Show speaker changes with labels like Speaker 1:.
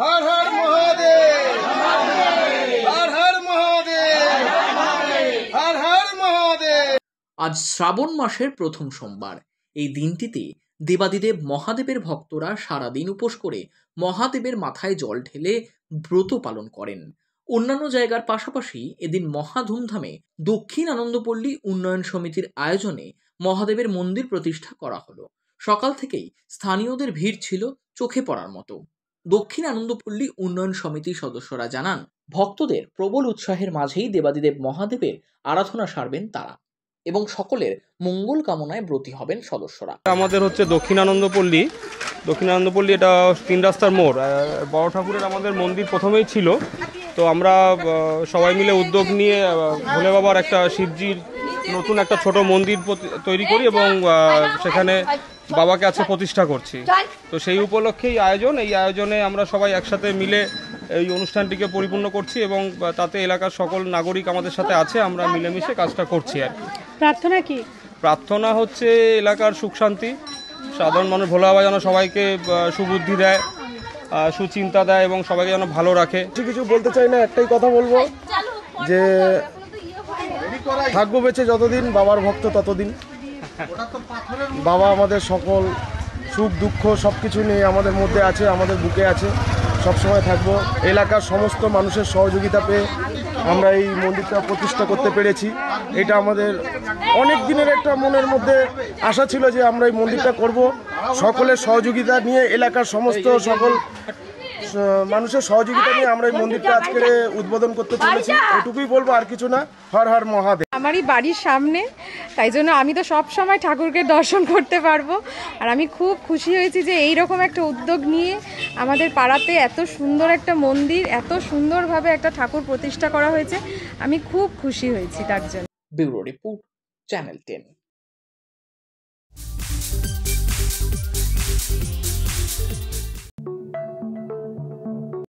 Speaker 1: হর হর মহাদেব, হর হর মহাদেব, হর হর মহাদেব।
Speaker 2: আজ শ্রাবণ মাসের প্রথম সোমবার। এই দিনটিতে দেবাদিদেব মহাদেবের ভক্তরা সারাদিন উপোস করে মহাদেবের মাথায় জল ঢেলে ব্রত পালন করেন। অন্যান্য জায়গার পাশাপাশি এদিন মহা ধুমধামে দক্ষিণ আনন্দপল্লী উন্নয়ন সমিতির আয়োজনে মহাদেবের মন্দির প্রতিষ্ঠা করা হলো। সকাল থেকেই স্থানীয়দের ভিড় ছিল চোখে পড়ার মতো। দক্ষিণ আনন্দপল্লী উন্নয়ন সমিতির সদস্যরা জানান, ভক্তদের প্রবল উৎসাহের মাঝেই দেবাদিদেব মহাদেবের আরাধনা সারবেন তারা এবং সকলের মঙ্গল কামনায় ব্রতী হবেন সদস্যরা।
Speaker 3: আমাদের হচ্ছে দক্ষিণ আনন্দপল্লী, এটা 3 রাস্তার মোড়। বড় ঠাকুরের আমাদের মন্দির প্রথমেই ছিল, তো আমরা সবাই মিলে উদ্যোগ নিয়ে ভোলে বাবার একটা শিবজির নতুন একটা ছোট মন্দির তৈরি করি এবং সেখানে বাবাকে আজকে প্রতিষ্ঠা করছি। তো সেই উপলক্ষেই এই আয়োজনে আমরা সবাই একসাথে মিলে এই অনুষ্ঠানটিকে পরিপূর্ণ করছি এবং তাতে এলাকার সকল নাগরিক আমাদের সাথে আছে, আমরা মিলেমিশে কাজটা করছি আর কি।
Speaker 4: প্রার্থনা কি?
Speaker 3: প্রার্থনা হচ্ছে এলাকার সুখ শান্তি, সাধারণ মানুষ ভোলা বাবা যেন সবাইকে সুবুদ্ধি দেয়, সুচিন্তা দেয় এবং সবাইকে যেন ভালো রাখে।
Speaker 1: কিছু বলতে চাই না, একটাই কথা বলবো যে থাকবো বেঁচে যতদিন বাবার ভক্ত ততদিন। বাবা আমাদের সকল সুখ দুঃখ সব কিছু নিয়ে আমাদের মধ্যে আছে, আমাদের বুকে আছে, সবসময় থাকবো। এলাকার সমস্ত মানুষের সহযোগিতা পেয়ে আমরা এই মন্দিরটা প্রতিষ্ঠা করতে পেরেছি। এটা আমাদের অনেক দিনের একটা মনের মধ্যে আশা ছিল যে আমরা এই মন্দিরটা করব। সকলের সহযোগিতা নিয়ে, এলাকার সমস্ত সকল মানুষের সহযোগিতা নিয়ে আমরা এই মন্দিরটা আজকে উদ্বোধন করতে চলেছি। এটুকুই বলবো, আর কিছু না। হর হর মহাদেব।
Speaker 4: আমারই বাড়ির সামনে, তাই জন্য আমি তো সব সময় ঠাকুরকে দর্শন করতে পারবো। আর আমি খুব খুশি হয়েছি যে এইরকম একটা উদ্যোগ নিয়ে আমাদের পাড়াতে এত সুন্দর একটা মন্দির, এত সুন্দরভাবে একটা ঠাকুর প্রতিষ্ঠা করা হয়েছে। আমি খুব খুশি হয়েছি তার জন্য।
Speaker 2: Bureau report, channel 10।